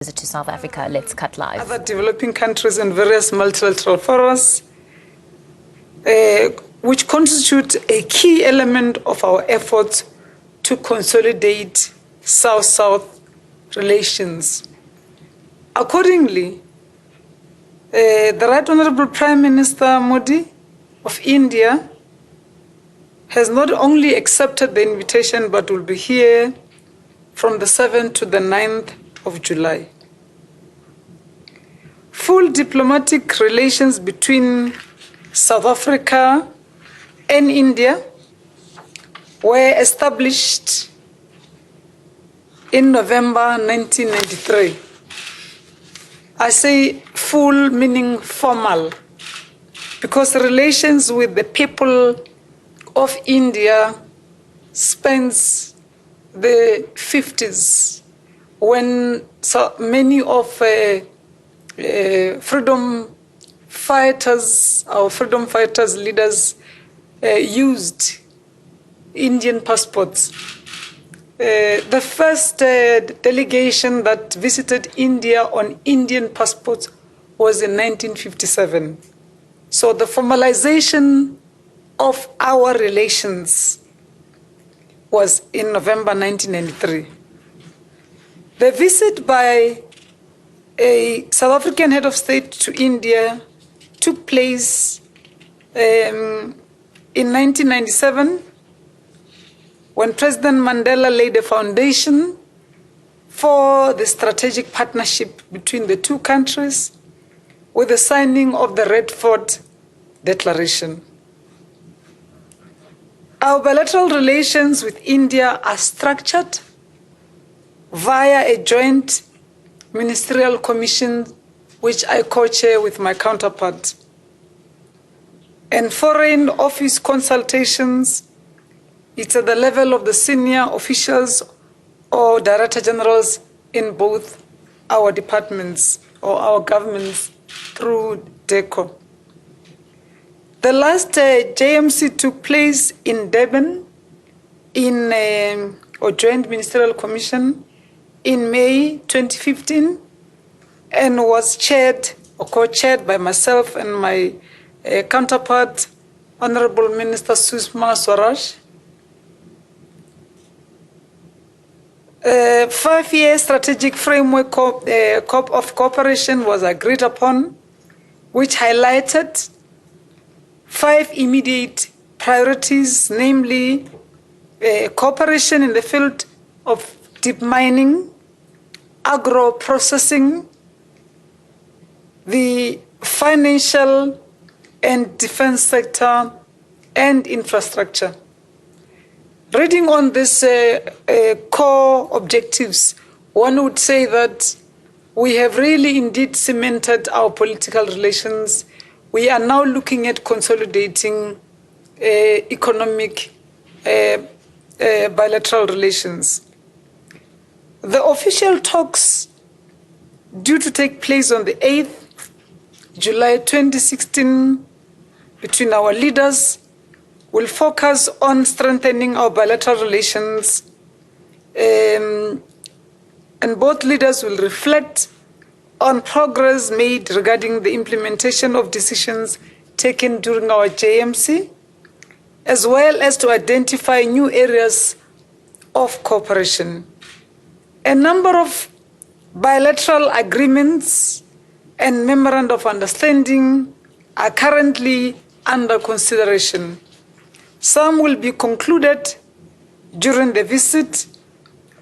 Visit to South Africa. Let's cut live. Other developing countries and various multilateral forums, which constitute a key element of our efforts to consolidate South-South relations. Accordingly, the Right Honorable Prime Minister Modi of India has not only accepted the invitation but will be here from the 7th to the 9th of July. Full diplomatic relations between South Africa and India were established in November 1993. I say full meaning formal, because relations with the people of India spans the 50s, when so many of freedom fighters, our freedom fighters leaders used Indian passports. The first delegation that visited India on Indian passports was in 1957. So the formalization of our relations was in November 1993. The visit by a South African head of state to India took place in 1997, when President Mandela laid a foundation for the strategic partnership between the two countries with the signing of the Redford Declaration. Our bilateral relations with India are structured via a joint ministerial commission, which I co-chair with my counterpart, and foreign office consultations. It's at the level of the senior officials or director generals in both our departments or our governments through DECO. The last JMC took place in Durban in a joint ministerial commission in May 2015, and was chaired or co-chaired by myself and my counterpart, Honorable Minister Sushma Swaraj. A 5-year strategic framework of cooperation was agreed upon, which highlighted 5 immediate priorities, namely cooperation in the field of deep mining, agro-processing, the financial and defense sector, and infrastructure. Reading on these core objectives, one would say that we have really indeed cemented our political relations. We are now looking at consolidating economic bilateral relations. The official talks due to take place on the 8th July 2016 between our leaders will focus on strengthening our bilateral relations, and both leaders will reflect on progress made regarding the implementation of decisions taken during our JMC, as well as to identify new areas of cooperation. A number of bilateral agreements and memoranda of understanding are currently under consideration. Some will be concluded during the visit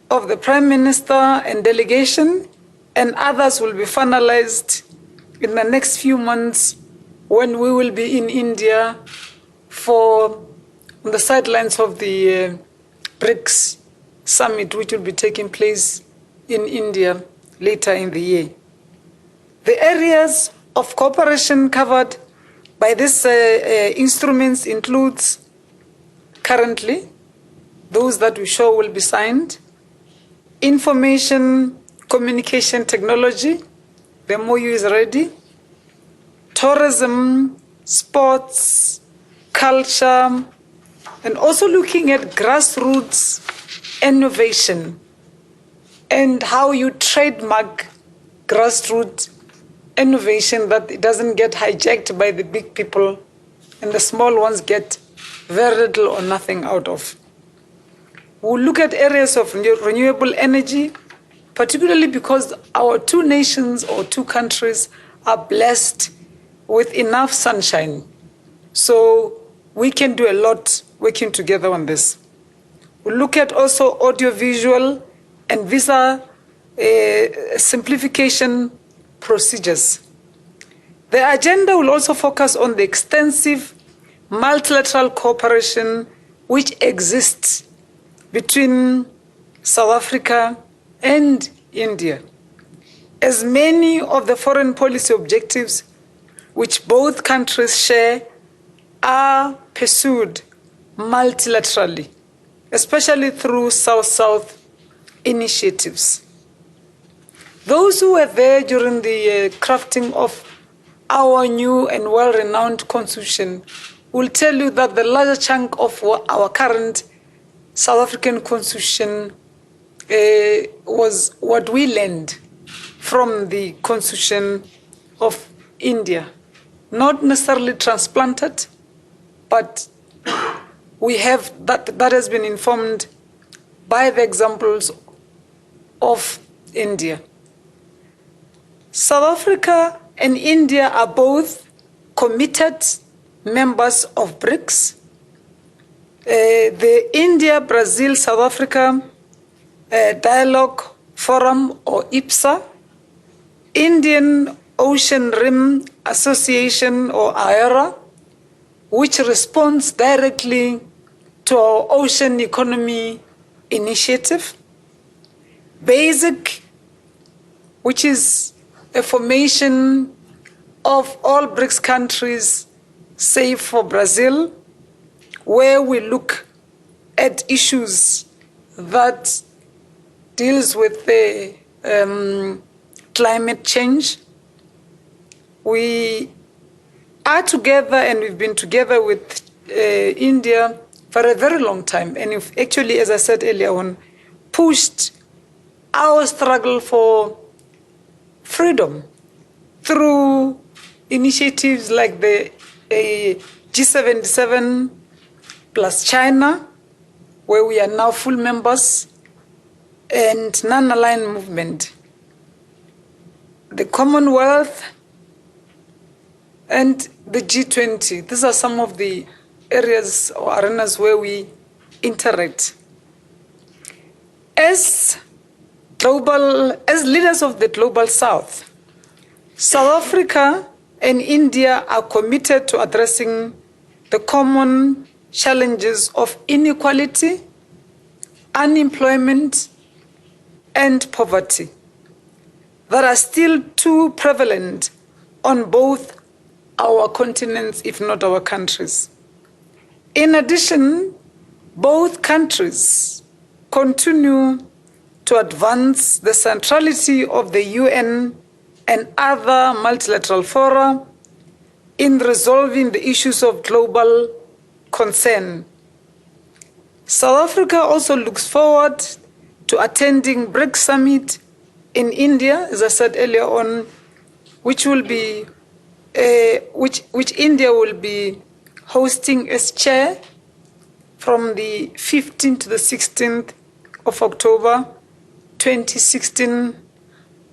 of the Prime Minister and delegation, and others will be finalized in the next few months when we will be in India on the sidelines of the BRICS summit, which will be taking place in India later in the year. The areas of cooperation covered by these instruments includes currently those that we show will be signed: information communication technology, the MOU is ready; tourism, sports, culture, and also looking at grassroots innovation and how you trademark grassroots innovation, that it doesn't get hijacked by the big people and the small ones get very little or nothing out of. We'll look at areas of renewable energy, particularly because our two nations or two countries are blessed with enough sunshine. So we can do a lot working together on this. We'll look at also audiovisual and visa simplification procedures. The agenda will also focus on the extensive multilateral cooperation which exists between South Africa and India, as many of the foreign policy objectives which both countries share are pursued multilaterally, especially through South-South initiatives. Those who were there during the crafting of our new and well-renowned constitution will tell you that the larger chunk of our current South African constitution was what we learned from the constitution of India. Not necessarily transplanted, but we have that has been informed by the examples of India. South Africa and India are both committed members of BRICS. The India-Brazil-South Africa Dialogue Forum, or IPSA, Indian Ocean Rim Association, or IORA, which responds directly to our Ocean Economy Initiative, BASIC, which is a formation of all BRICS countries, save for Brazil, where we look at issues that deals with the climate change. We are together, and we've been together with India for a very long time, and we've actually, as I said earlier on, pushed our struggle for freedom through initiatives like the G77 plus China, where we are now full members, and non-aligned movement, the Commonwealth, and the G20. These are some of the areas or arenas where we interact. As leaders of the Global South, South Africa and India are committed to addressing the common challenges of inequality, unemployment, and poverty that are still too prevalent on both our continents, if not our countries. In addition, both countries continue to advance the centrality of the UN and other multilateral fora in resolving the issues of global concern. South Africa also looks forward to attending BRICS Summit in India, as I said earlier on, which will be which India will be hosting as chair from the 15th to the 16th of October 2016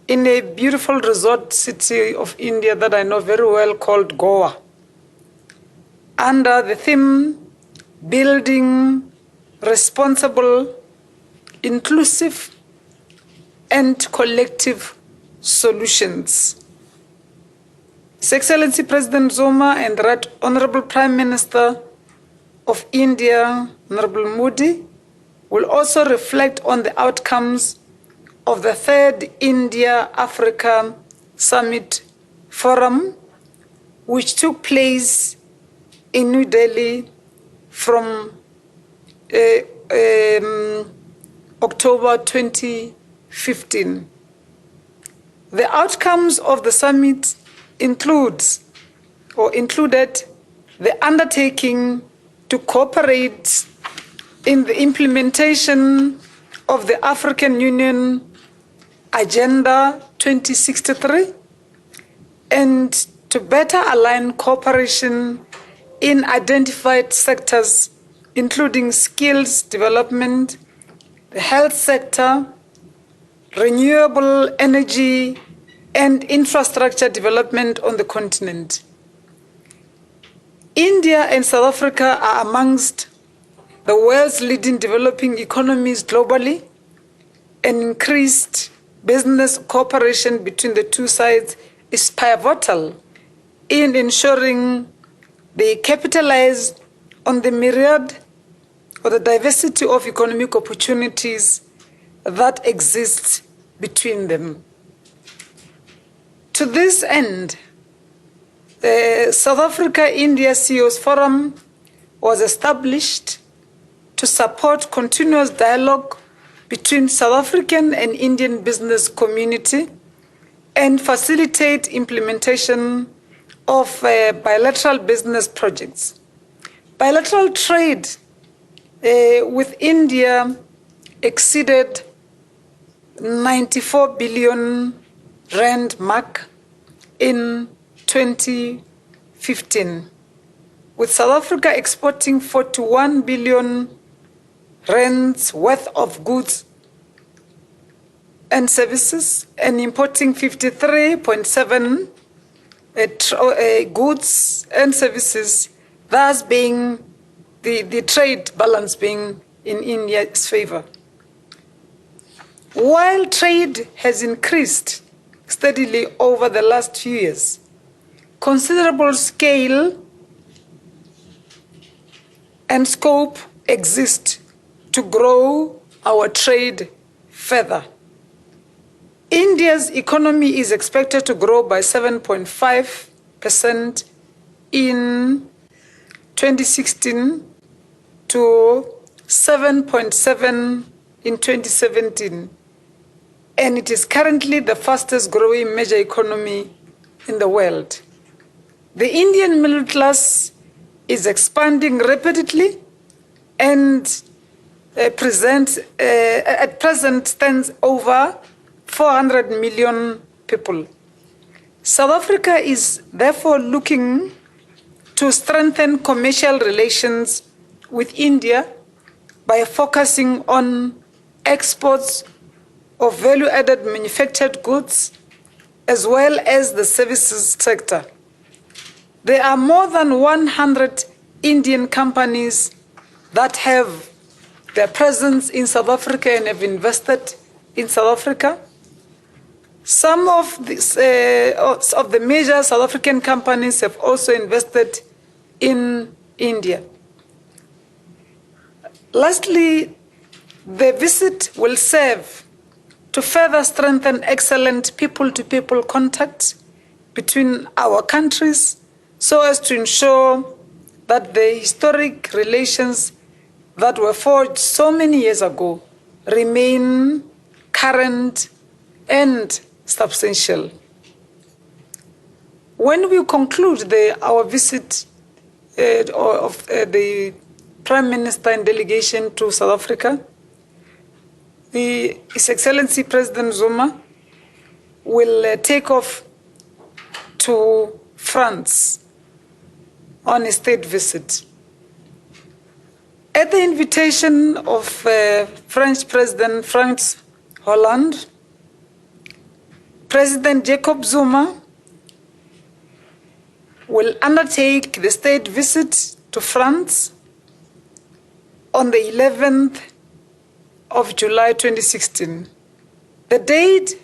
in a beautiful resort city of India that I know very well called Goa, under the theme Building Responsible, Inclusive, and Collective Solutions. His Excellency President Zuma and the Right Honorable Prime Minister of India, Honorable Modi, will also reflect on the outcomes of the third India-Africa Summit Forum, which took place in New Delhi from October 2015. The outcomes of the summit included the undertaking to cooperate in the implementation of the African Union Agenda 2063 and to better align cooperation in identified sectors, including skills development, the health sector, renewable energy, and infrastructure development on the continent. India and South Africa are amongst the world's leading developing economies globally, and increased business cooperation between the two sides is pivotal in ensuring they capitalize on the myriad or the diversity of economic opportunities that exist between them. To this end, the South Africa-India CEOs Forum was established to support continuous dialogue between South African and Indian business community and facilitate implementation of bilateral business projects. Bilateral trade with India exceeded 94 billion rand mark in 2015, with South Africa exporting 41 billion rands worth of goods and services and importing 53.7 goods and services, thus being the trade balance being in India's favor. While trade has increased steadily over the last few years, considerable scale and scope exist to grow our trade further. India's economy is expected to grow by 7.5% in 2016 to 7.7% in 2017, and it is currently the fastest growing major economy in the world. The Indian middle class is expanding rapidly and at present stands over 400 million people. South Africa is therefore looking to strengthen commercial relations with India by focusing on exports of value-added manufactured goods as well as the services sector. There are more than 100 Indian companies that have their presence in South Africa and have invested in South Africa. Some of the major South African companies have also invested in India. Lastly, the visit will serve to further strengthen excellent people-to-people contact between our countries so as to ensure that the historic relations that were forged so many years ago remain current and substantial. When we conclude our visit of the Prime Minister and delegation to South Africa, His Excellency President Zuma will take off to France on a state visit. At the invitation of French President Francois Hollande, President Jacob Zuma will undertake the state visit to France on the 11th of July 2016. The date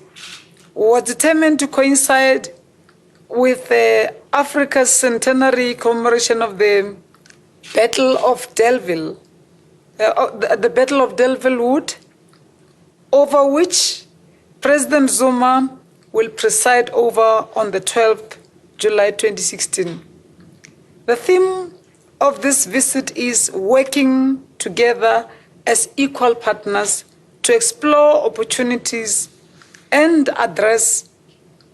was determined to coincide with Africa's centenary commemoration of the Battle of Delville, the Battle of Delville Wood, over which President Zuma will preside over on the 12th July 2016. The theme of this visit is working together as equal partners to explore opportunities and address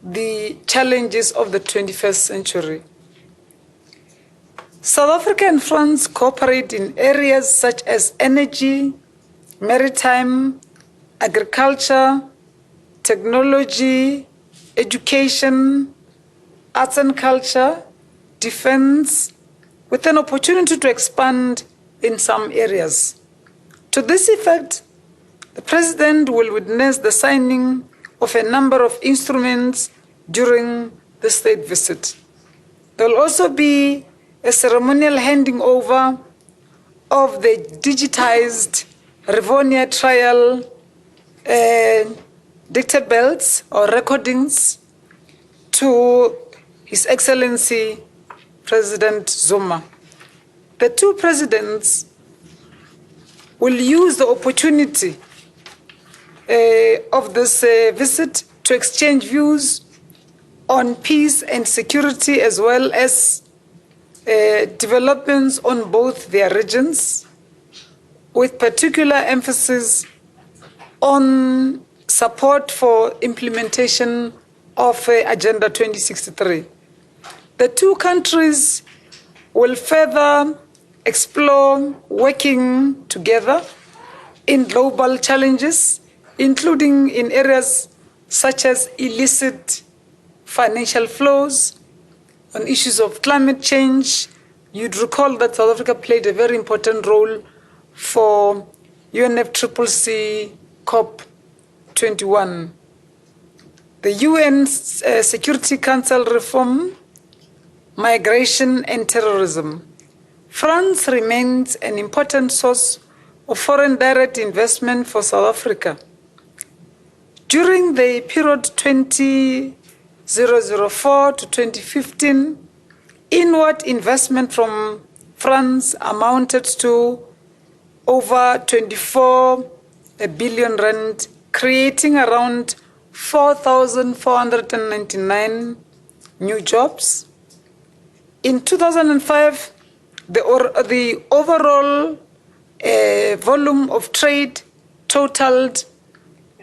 the challenges of the 21st century. South Africa and France cooperate in areas such as energy, maritime, agriculture, technology, education, arts and culture, defense, with an opportunity to expand in some areas. To this effect, the President will witness the signing of a number of instruments during the state visit. There will also be a ceremonial handing over of the digitized Rivonia trial dictables or recordings to His Excellency President Zuma. The two presidents will use the opportunity of this visit to exchange views on peace and security, as well as developments on both their regions, with particular emphasis on support for implementation of Agenda 2063. The two countries will further explore working together in global challenges, including in areas such as illicit financial flows, on issues of climate change. You'd recall that South Africa played a very important role for UNFCCC COP21. The UN Security Council reform, migration and terrorism. France remains an important source of foreign direct investment for South Africa. During the period 2004 to 2015, inward investment from France amounted to over 24 billion rand, creating around 4,499 new jobs. In 2005, the overall volume of trade totaled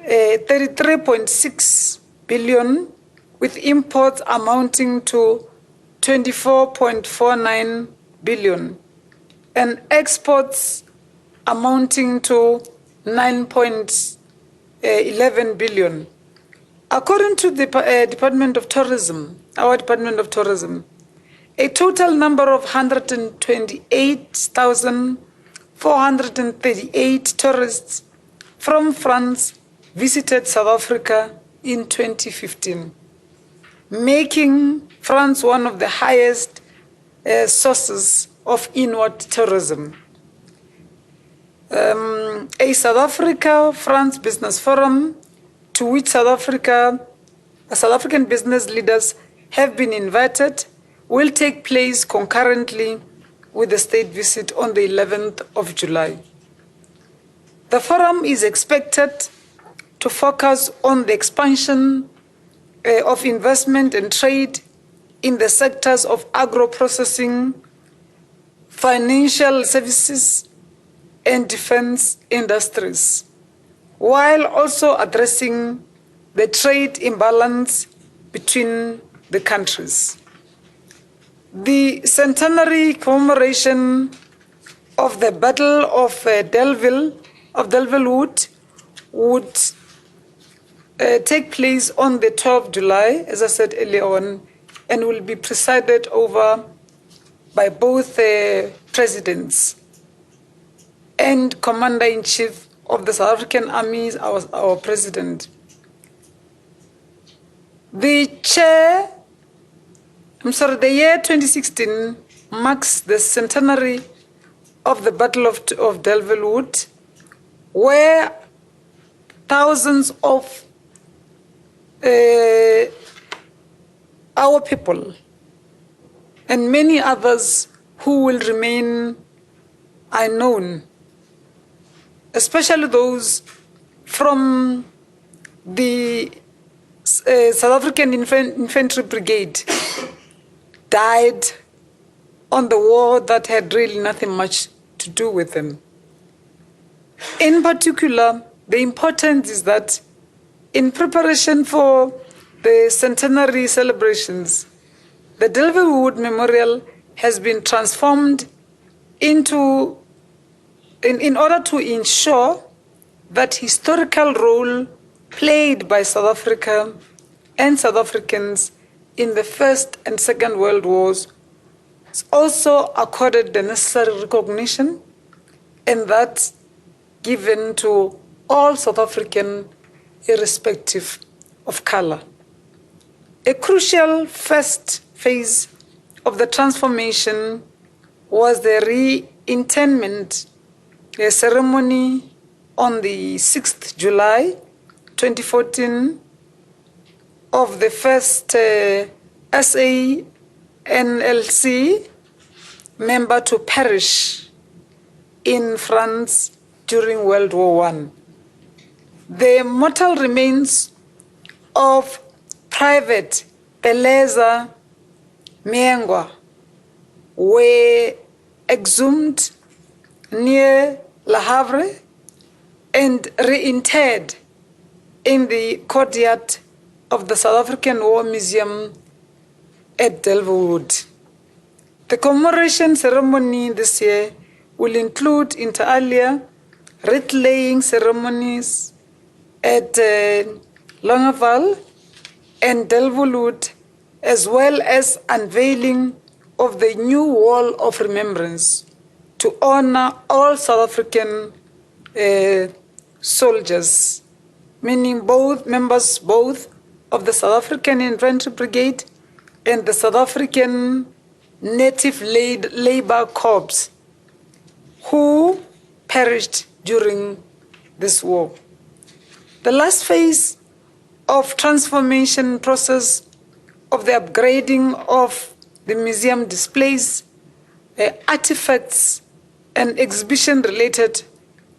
33.6 billion, with imports amounting to 24.49 billion, and exports amounting to 9.11 billion. According to the Department of Tourism, our Department of Tourism, a total number of 128,438 tourists from France visited South Africa in 2015, making France one of the highest sources of inward tourism. A South Africa-France Business Forum, to which South African business leaders have been invited, will take place concurrently with the state visit on the 11th of July. The forum is expected to focus on the expansion of investment and trade in the sectors of agro-processing, financial services, and defense industries, while also addressing the trade imbalance between the countries. The centenary commemoration of the Battle of Delville would take place on the 12th of July, as I said earlier on, and will be presided over by both presidents and Commander-in-Chief of the South African Army, our president. The year 2016 marks the centenary of the Battle of Delville, where thousands of our people and many others who will remain unknown, especially those from the South African Infantry Brigade, died on the war that had really nothing much to do with them. In particular, the importance is that in preparation for the centenary celebrations, the Delville Memorial has been transformed into, in order to ensure that historical role played by South Africa and South Africans in the First and Second World Wars is also accorded the necessary recognition, and that's given to all South African irrespective of color. A crucial first phase of the transformation was the re-internment ceremony on the 6th July 2014 of the first SANLC member to perish in France during World War I. The mortal remains of Private Beleza Miengwa were exhumed near Le Havre and reinterred in the courtyard of the South African War Museum at Delvwood. The commemoration ceremony this year will include inter alia wreath-laying ceremonies at Longueval and Delvwood, as well as unveiling of the new Wall of Remembrance to honor all South African soldiers, meaning members both of the South African Infantry Brigade and the South African Native Labour Corps, who perished during this war. The last phase of transformation process of the upgrading of the museum displays artifacts and exhibition related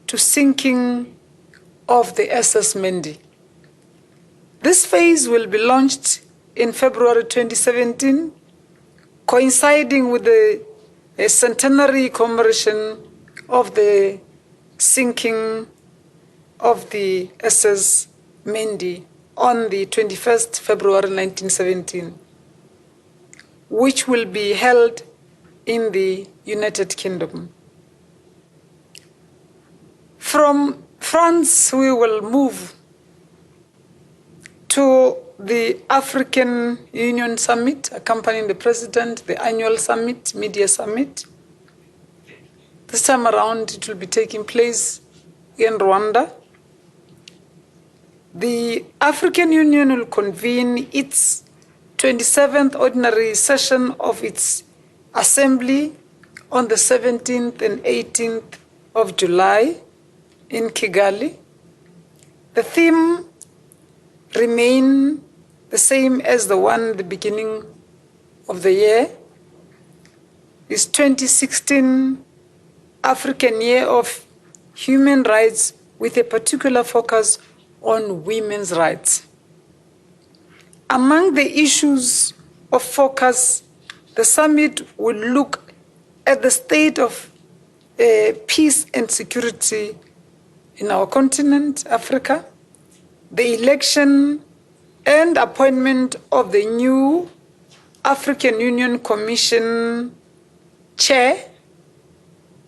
to sinking of the SS Mendi. This phase will be launched in February 2017, coinciding with the centenary commemoration of the sinking of the SS Mendi on the 21st February 1917, which will be held in the United Kingdom. From France, we will move to the African Union Summit, accompanying the President, the annual summit, media summit. This time around, it will be taking place in Rwanda. The African Union will convene its 27th ordinary session of its assembly on the 17th and 18th of July in Kigali. The theme remains the same as the one at the beginning of the year. It's 2016 African Year of Human Rights, with a particular focus on women's rights. Among the issues of focus, the summit will look at the state of peace and security in our continent, Africa, the election and appointment of the new African Union Commission chair,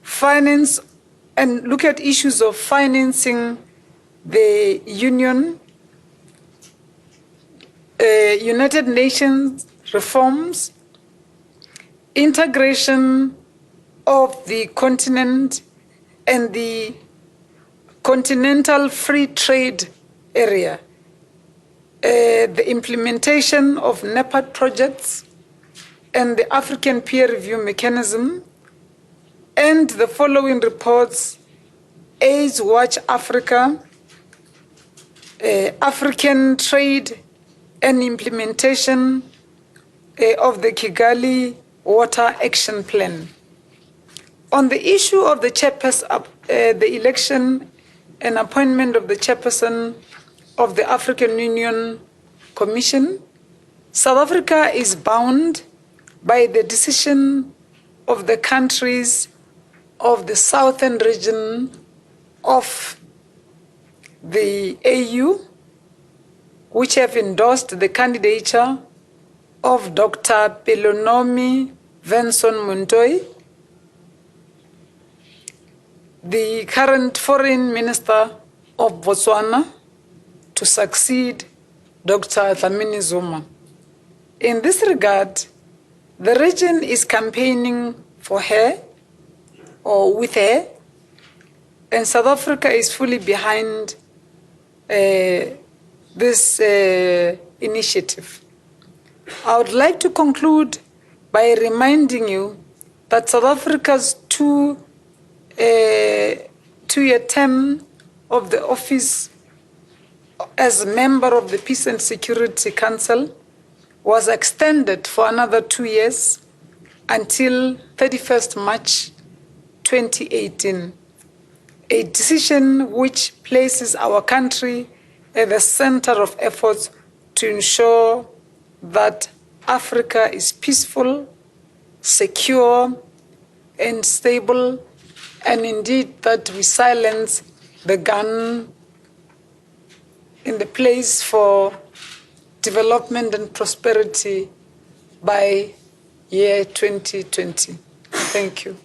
finance, and look at issues of financing the Union, United Nations reforms, integration of the continent and the Continental Free Trade Area, the implementation of NEPAD projects and the African Peer Review Mechanism, and the following reports: AIDS Watch Africa, African Trade and implementation of the Kigali Water Action Plan. On the issue of the chairperson, the election and appointment of the chairperson of the African Union Commission, South Africa is bound by the decision of the countries of the southern region of the AU, which have endorsed the candidature of Dr. Pelonomi Venson Montoi, the current Foreign Minister of Botswana, to succeed Dr. Dlamini Zuma. In this regard, the region is campaigning for her or with her, and South Africa is fully behind this initiative. I would like to conclude by reminding you that South Africa's two-year term of the office as a member of the Peace and Security Council was extended for another 2 years until 31st March 2018, a decision which places our country at the center of efforts to ensure that Africa is peaceful, secure, and stable, and indeed that we silence the gun in the place for development and prosperity by year 2020. Thank you.